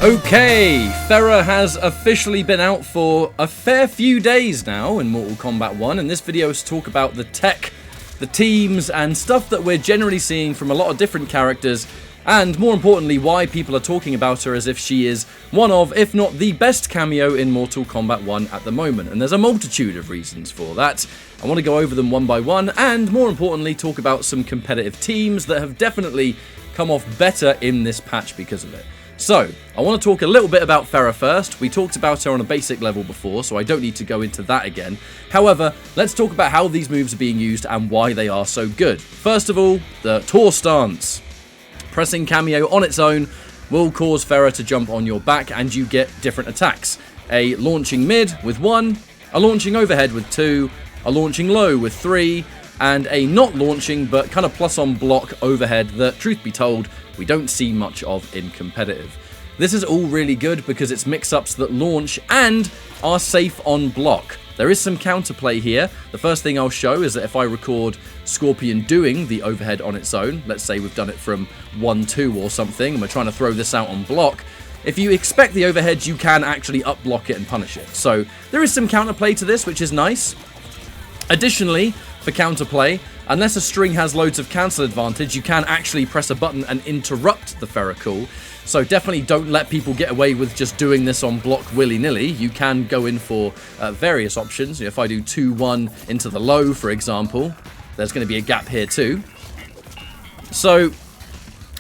Okay, Ferra has officially been out for a fair few days now in Mortal Kombat 1, and this video is to talk about the tech, the teams, and stuff that we're generally seeing from a lot of different characters, and more importantly, why people are talking about her as if she is one of, if not the best cameo in Mortal Kombat 1 at the moment. And there's a multitude of reasons for that. I want to go over them one by one, and more importantly, talk about some competitive teams that have definitely come off better in this patch because of it. So, I want to talk a little bit about Ferra first. We talked about her on a basic level before, so I don't need to go into that again. However, let's talk about how these moves are being used and why they are so good. First of all, the Tor stance. Pressing Kameo on its own will cause Ferra to jump on your back and you get different attacks. A launching mid with 1, a launching overhead with 2, a launching low with 3, and a not launching but kind of plus on block overhead that, truth be told, we don't see much of in competitive. This is all really good because it's mix-ups that launch and are safe on block. There is some counterplay here. The first thing I'll show is that if I record Scorpion doing the overhead on its own, let's say we've done it from 1-2 or something, and we're trying to throw this out on block, if you expect the overhead, you can actually up-block it and punish it. So there is some counterplay to this, which is nice. Additionally, for counterplay, unless a string has loads of cancel advantage, you can actually press a button and interrupt the Ferra cool. So definitely don't let people get away with just doing this on block willy-nilly. You can go in for various options. If I do 2-1 into the low, for example, there's going to be a gap here too. So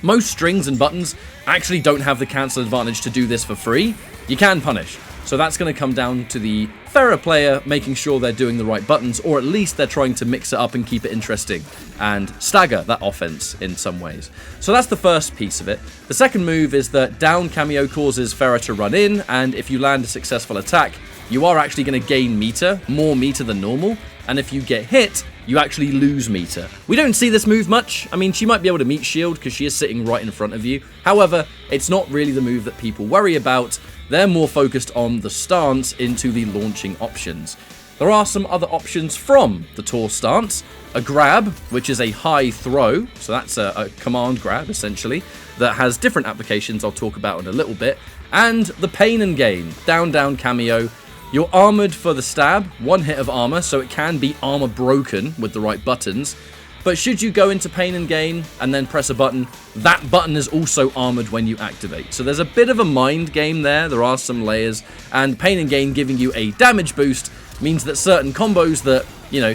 most strings and buttons actually don't have the cancel advantage to do this for free. You can punish. So that's going to come down to the Ferra player making sure they're doing the right buttons, or at least they're trying to mix it up and keep it interesting and stagger that offense in some ways. So that's the first piece of it. The second move is that down Kameo causes Ferra to run in, and if you land a successful attack, you are actually going to gain meter, more meter than normal, and if you get hit, you actually lose meter. We don't see this move much. I mean, she might be able to meet shield because she is sitting right in front of you. However, it's not really the move that people worry about. They're more focused on the stance into the launching options. There are some other options from the Tor stance. A grab, which is a high throw, so that's a command grab, essentially, that has different applications I'll talk about in a little bit. And the pain and gain, down Kameo. You're armored for the stab, 1 hit of armor, so it can be armor broken with the right buttons. But should you go into pain and gain and then press a button, that button is also armored when you activate. So there's a bit of a mind game there. There are some layers, and pain and gain giving you a damage boost means that certain combos that,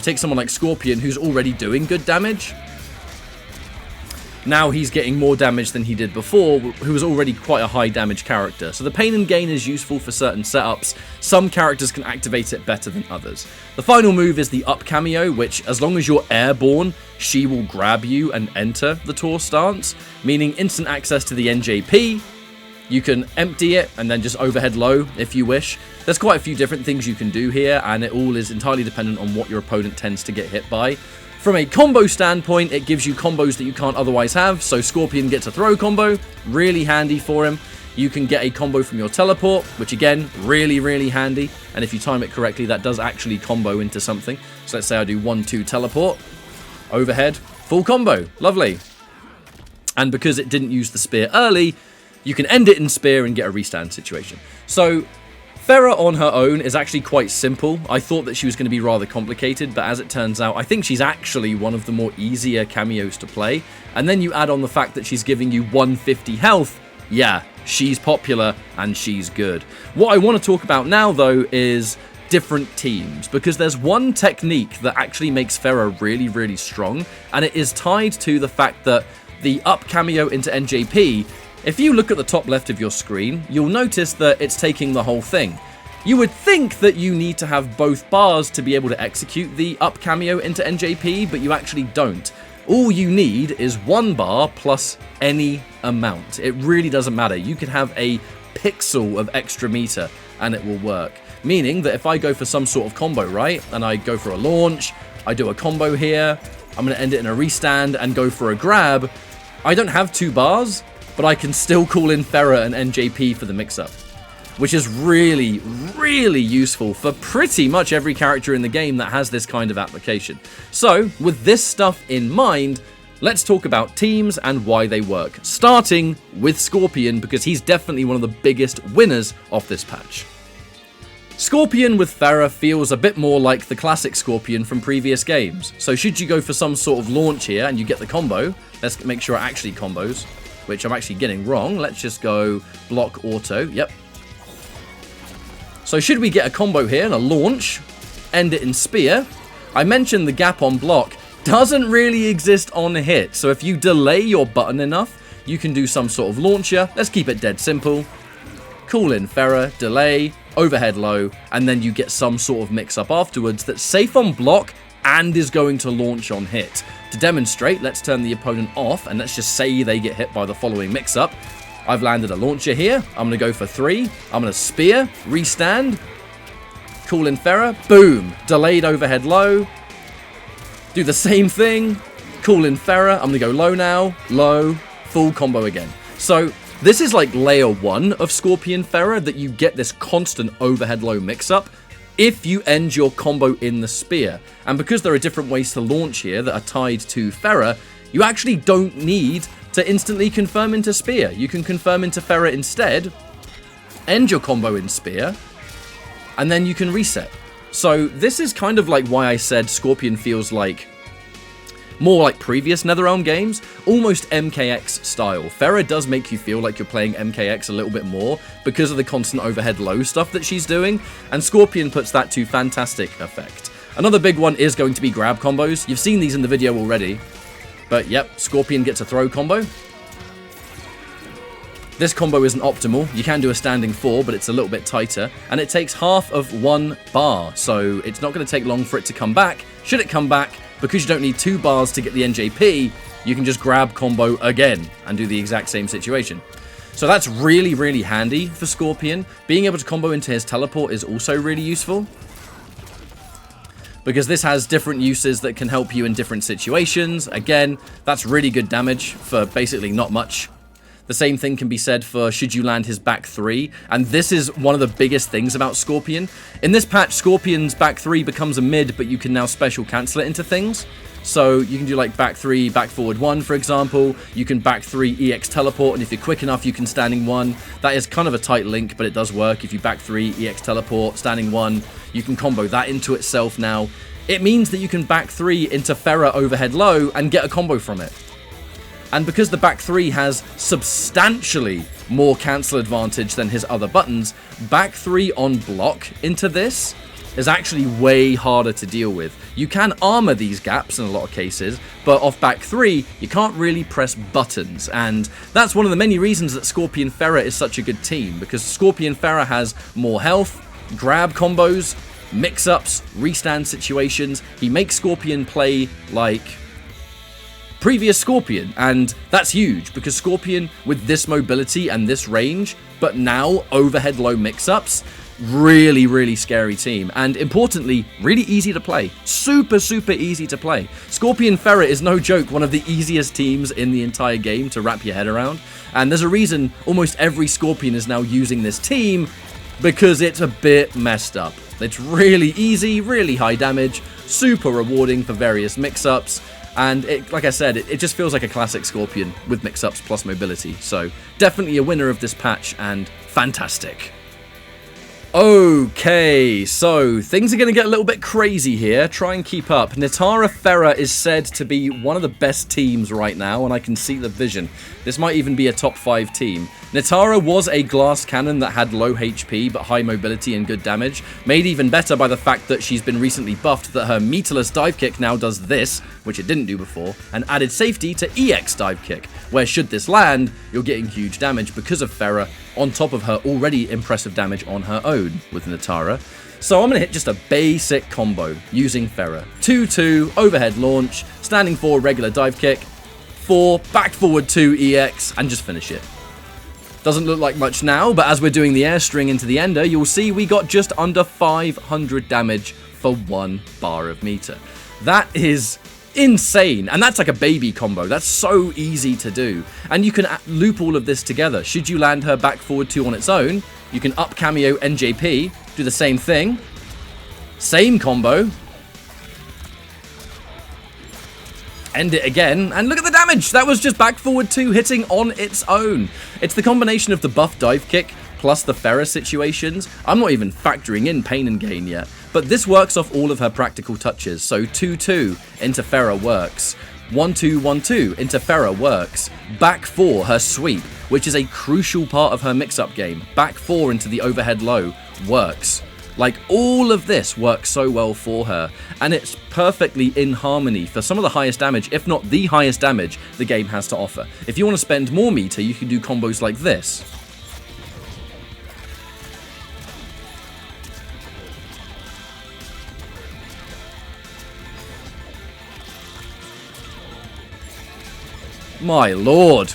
take someone like Scorpion who's already doing good damage, now he's getting more damage than he did before, who was already quite a high damage character. So the pain and gain is useful for certain setups. Some characters can activate it better than others. The final move is the up Kameo, which as long as you're airborne, she will grab you and enter the Tor stance, meaning instant access to the NJP. You can empty it and then just overhead low if you wish. There's quite a few different things you can do here, and it all is entirely dependent on what your opponent tends to get hit by. From a combo standpoint, it gives you combos that you can't otherwise have, so Scorpion gets a throw combo, really handy for him. You can get a combo from your teleport, which again, really handy, and if you time it correctly, that does actually combo into something. So let's say I do 1-2 teleport, overhead, full combo, lovely. And because it didn't use the spear early, you can end it in spear and get a restand situation. So Ferra on her own is actually quite simple. I thought that she was going to be rather complicated, but as it turns out, I think she's actually one of the more easier cameos to play. And then you add on the fact that she's giving you 150 health. Yeah, she's popular and she's good. What I want to talk about now, though, is different teams, because there's one technique that actually makes Ferra really strong, and it is tied to the fact that the up Kameo into NJP, if you look at the top left of your screen, you'll notice that it's taking the whole thing. You would think that you need to have both bars to be able to execute the up Kameo into NJP, but you actually don't. All you need is 1 bar plus any amount. It really doesn't matter. You could have a pixel of extra meter and it will work. Meaning that if I go for some sort of combo, right, and I go for a launch, I do a combo here, I'm going to end it in a restand and go for a grab, I don't have 2 bars, but I can still call in Ferra and NJP for the mix-up, which is really useful for pretty much every character in the game that has this kind of application. So, with this stuff in mind, let's talk about teams and why they work, starting with Scorpion because he's definitely one of the biggest winners of this patch. Scorpion with Ferra feels a bit more like the classic Scorpion from previous games. So should you go for some sort of launch here and you get the combo, let's make sure it actually combos, which I'm actually getting wrong. Let's just go block auto. Yep. So should we get a combo here and a launch, end it in spear, I mentioned the gap on block doesn't really exist on hit. So if you delay your button enough, you can do some sort of launcher. Let's keep it dead simple. Call in Ferra, delay, overhead low, and then you get some sort of mix-up afterwards that's safe on block and is going to launch on hit. To demonstrate, let's turn the opponent off, and let's just say they get hit by the following mix-up. I've landed a launcher here. I'm going to go for 3. I'm going to spear, restand, call in Ferra, boom, delayed overhead low. Do the same thing, call in Ferra, I'm going to go low now, low, full combo again. So this is like layer 1 of Scorpion Ferra, that you get this constant overhead low mix-up if you end your combo in the spear. And because there are different ways to launch here that are tied to Ferra, you actually don't need to instantly confirm into spear. You can confirm into Ferra instead, end your combo in spear, and then you can reset. So this is kind of like why I said Scorpion feels like more like previous NetherRealm games, almost MKX style. Ferra does make you feel like you're playing MKX a little bit more because of the constant overhead low stuff that she's doing, and Scorpion puts that to fantastic effect. Another big one is going to be grab combos. You've seen these in the video already, but yep, Scorpion gets a throw combo. This combo isn't optimal. You can do a standing 4, but it's a little bit tighter, and it takes half of 1 bar, so it's not going to take long for it to come back. Should it come back, because you don't need 2 bars to get the NJP, you can just grab combo again and do the exact same situation. So that's really, really handy for Scorpion. Being able to combo into his teleport is also really useful, because this has different uses that can help you in different situations. Again, that's really good damage for basically not much. The same thing can be said for should you land his back 3, and this is one of the biggest things about Scorpion. In this patch, Scorpion's back 3 becomes a mid, but you can now special cancel it into things. So you can do like back 3, back forward 1, for example. You can back 3 EX teleport, and if you're quick enough, you can standing 1. That is kind of a tight link, but it does work. If you back 3, EX teleport, standing 1, you can combo that into itself now. It means that you can back 3 into Ferra overhead low and get a combo from it. And because the back 3 has substantially more cancel advantage than his other buttons, back 3 on block into this is actually way harder to deal with. You can armor these gaps in a lot of cases, but off back 3, you can't really press buttons. And that's one of the many reasons that Scorpion Ferra is such a good team, because Scorpion Ferra has more health, grab combos, mix-ups, restand situations. He makes Scorpion play like previous Scorpion, and that's huge because Scorpion with this mobility and this range, but now overhead low mix-ups, really, really scary team, and importantly, really easy to play. Super, super easy to play. Scorpion Ferra is no joke, one of the easiest teams in the entire game to wrap your head around, and there's a reason almost every Scorpion is now using this team, because it's a bit messed up. It's really easy, really high damage, super rewarding for various mix-ups, and like I said, it just feels like a classic Scorpion with mix-ups plus mobility. So definitely a winner of this patch, and fantastic. Okay, so things are going to get a little bit crazy here. Try and keep up. Nitara Ferra is said to be one of the best teams right now, and I can see the vision. This might even be a top 5 team. Nitara was a glass cannon that had low HP but high mobility and good damage, made even better by the fact that she's been recently buffed that her meterless dive kick now does this, which it didn't do before, and added safety to EX dive kick, where should this land, you're getting huge damage because of Ferra, on top of her already impressive damage on her own with Nitara. So I'm going to hit just a basic combo using Ferra. 2-2, overhead launch, standing 4, regular dive kick, 4, back forward 2 EX, and just finish it. Doesn't look like much now, but as we're doing the air string into the ender, you'll see we got just under 500 damage for 1 bar of meter. That is insane, and that's like a baby combo. That's so easy to do, and you can loop all of this together. Should you land her back forward 2 on its own, you can up Kameo NJP, do the same thing, same combo, End it again, and look at the damage! That was just back forward 2 hitting on its own. It's the combination of the buff dive kick plus the Ferra situations. I'm not even factoring in pain and gain yet, but this works off all of her practical touches. So 2-2 into Ferra works. 1-2, 1-2 into Ferra works. Back 4, her sweep, which is a crucial part of her mix-up game. Back 4 into the overhead low works. Like, all of this works so well for her, and it's perfectly in harmony for some of the highest damage, if not the highest damage, the game has to offer. If you want to spend more meter, you can do combos like this. My lord.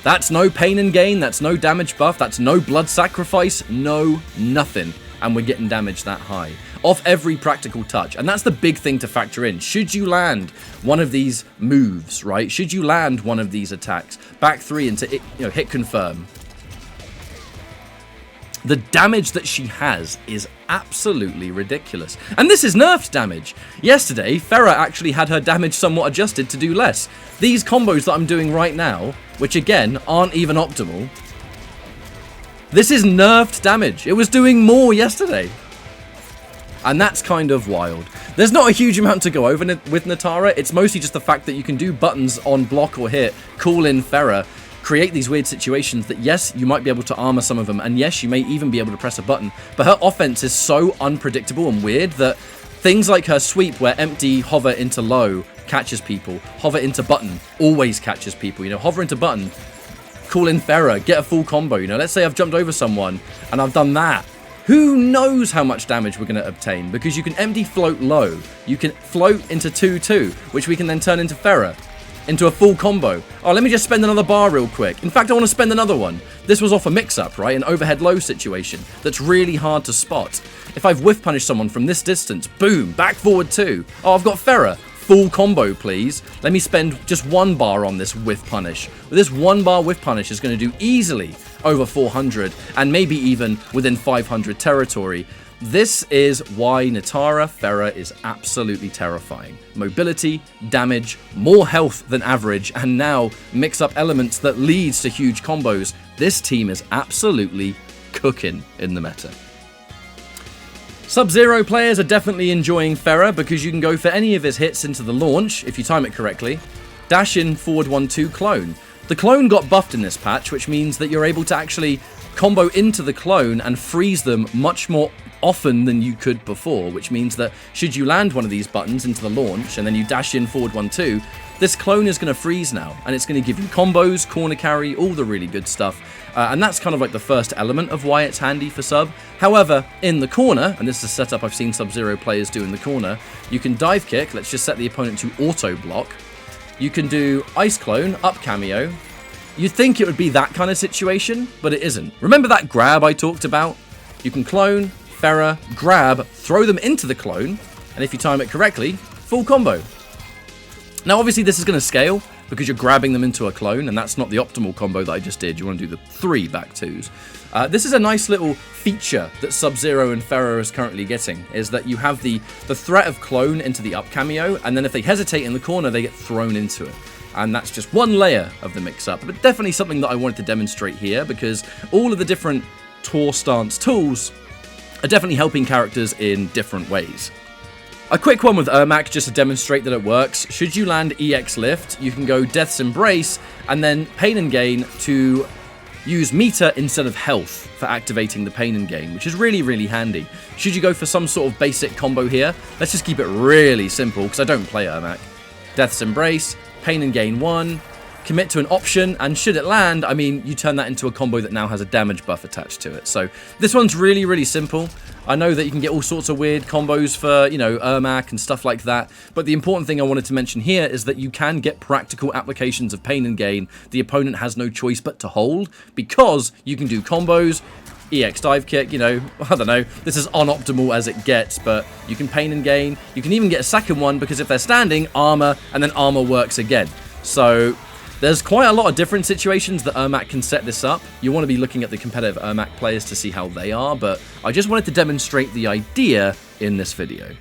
That's no pain and gain, that's no damage buff, that's no blood sacrifice, no nothing. And we're getting damage that high off every practical touch. And that's the big thing to factor in. Should you land one of these moves, right? Should you land one of these attacks? Back 3 into, hit confirm. The damage that she has is absolutely ridiculous. And this is nerfed damage. Yesterday, Ferra actually had her damage somewhat adjusted to do less. These combos that I'm doing right now, which again, aren't even optimal, this is nerfed damage. It was doing more yesterday. And that's kind of wild. There's not a huge amount to go over with Natara. It's mostly just the fact that you can do buttons on block or hit, call in Ferra, create these weird situations that, yes, you might be able to armor some of them, and yes, you may even be able to press a button, but her offense is so unpredictable and weird that things like her sweep, where empty hover into low catches people, hover into button always catches people, hover into button, call in Ferra, get a full combo, let's say I've jumped over someone and I've done that. Who knows how much damage we're going to obtain, because you can empty float low, you can float into 2-2, which we can then turn into Ferra, into a full combo. Oh, let me just spend another bar real quick. In fact, I want to spend another one. This was off a mix-up, right? An overhead low situation that's really hard to spot. If I've whiff punished someone from this distance, boom, back forward 2. Oh, I've got Ferra. Full combo, please. Let me spend just 1 bar on this whiff punish. This 1 bar whiff punish is going to do easily over 400 and maybe even within 500 territory. This is why Natara Ferra is absolutely terrifying. Mobility, damage, more health than average, and now mix up elements that leads to huge combos. This team is absolutely cooking in the meta. Sub-Zero players are definitely enjoying Ferra because you can go for any of his hits into the launch, if you time it correctly. Dash in, forward 1-2, clone. The clone got buffed in this patch, which means that you're able to actually combo into the clone and freeze them much more often than you could before, which means that should you land one of these buttons into the launch and then you dash in, forward 1-2, this clone is going to freeze now, and it's going to give you combos, corner carry, all the really good stuff. And that's kind of like the first element of why it's handy for sub. However, in the corner, and this is a setup I've seen Sub-Zero players do in the corner, you can dive kick, let's just set the opponent to auto block. You can do ice clone, up Kameo. You'd think it would be that kind of situation, but it isn't. Remember that grab I talked about? You can clone, Ferra, grab, throw them into the clone, and if you time it correctly, full combo. Now, obviously, this is going to scale because you're grabbing them into a clone, and that's not the optimal combo that I just did. You want to do the 3 back 2s. This is a nice little feature that Sub-Zero and Ferra is currently getting, is that you have the threat of clone into the up Kameo, and then if they hesitate in the corner, they get thrown into it. And that's just one layer of the mix-up, but definitely something that I wanted to demonstrate here, because all of the different tour stance tools are definitely helping characters in different ways. A quick one with Ermac just to demonstrate that it works. Should you land EX Lift, you can go Death's Embrace and then Pain and Gain to use meter instead of health for activating the Pain and Gain, which is really, really handy. Should you go for some sort of basic combo here, let's just keep it really simple because I don't play Ermac. Death's Embrace, Pain and Gain 1, commit to an option, and should it land, I mean, you turn that into a combo that now has a damage buff attached to it. So this one's really, really simple. I know that you can get all sorts of weird combos for, Ermac and stuff like that, but the important thing I wanted to mention here is that you can get practical applications of Pain and Gain. The opponent has no choice but to hold, because you can do combos, EX dive kick, I don't know, this is unoptimal as it gets, but you can Pain and Gain. You can even get a second one, because if they're standing, armor, and then armor works again. So there's quite a lot of different situations that Ermac can set this up. You want to be looking at the competitive Ermac players to see how they are, but I just wanted to demonstrate the idea in this video.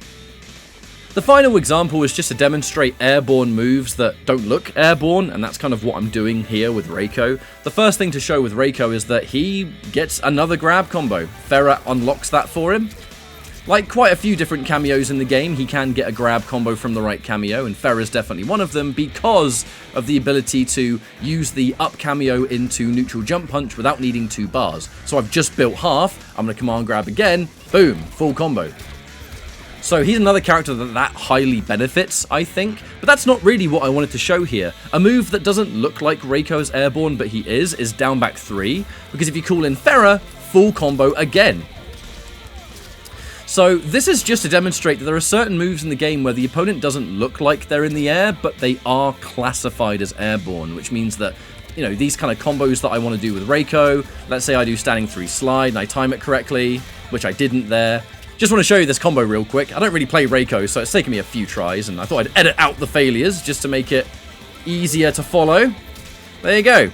The final example is just to demonstrate airborne moves that don't look airborne, and that's kind of what I'm doing here with Reiko. The first thing to show with Reiko is that he gets another grab combo. Ferra unlocks that for him. Like quite a few different cameos in the game, he can get a grab combo from the right cameo, and Ferra is definitely one of them because of the ability to use the up cameo into neutral jump punch without needing 2 bars. So I've just built half, I'm going to command grab again, boom, full combo. So he's another character that highly benefits, I think, but that's not really what I wanted to show here. A move that doesn't look like Reiko's airborne, but he is down back 3, because if you call in Ferra, full combo again. So this is just to demonstrate that there are certain moves in the game where the opponent doesn't look like they're in the air, but they are classified as airborne, which means that, you know, these kind of combos that I want to do with Reiko, let's say I do standing 3 slide and I time it correctly, which I didn't there. Just want to show you this combo real quick. I don't really play Reiko, so it's taken me a few tries, and I thought I'd edit out the failures just to make it easier to follow. There you go.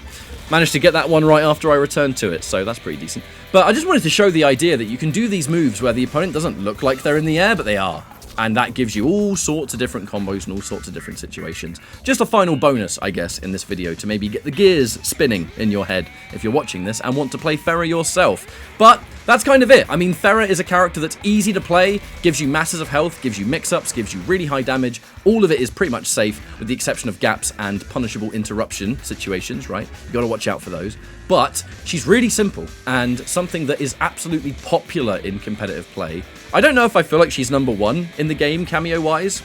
Managed to get that one right after I returned to it, so that's pretty decent. But I just wanted to show the idea that you can do these moves where the opponent doesn't look like they're in the air, but they are. And that gives you all sorts of different combos and all sorts of different situations. Just a final bonus, I guess, in this video to maybe get the gears spinning in your head if you're watching this and want to play Ferra yourself. But that's kind of it. I mean, Ferra is a character that's easy to play, gives you masses of health, gives you mix-ups, gives you really high damage. All of it is pretty much safe, with the exception of gaps and punishable interruption situations, right? You gotta watch out for those. But she's really simple, and something that is absolutely popular in competitive play. I don't know if I feel like she's number 1 in the game, cameo-wise,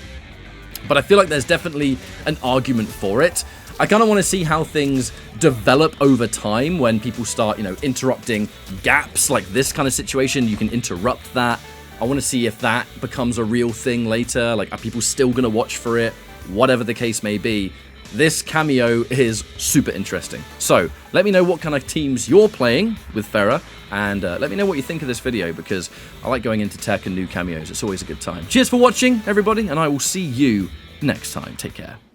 but I feel like there's definitely an argument for it. I kind of want to see how things develop over time when people start, you know, interrupting gaps like this kind of situation. You can interrupt that. I want to see if that becomes a real thing later. Like, are people still going to watch for it? Whatever the case may be. This cameo is super interesting. So, let me know what kind of teams you're playing with Ferra, and let me know what you think of this video, because I like going into tech and new cameos. It's always a good time. Cheers for watching, everybody, and I will see you next time. Take care.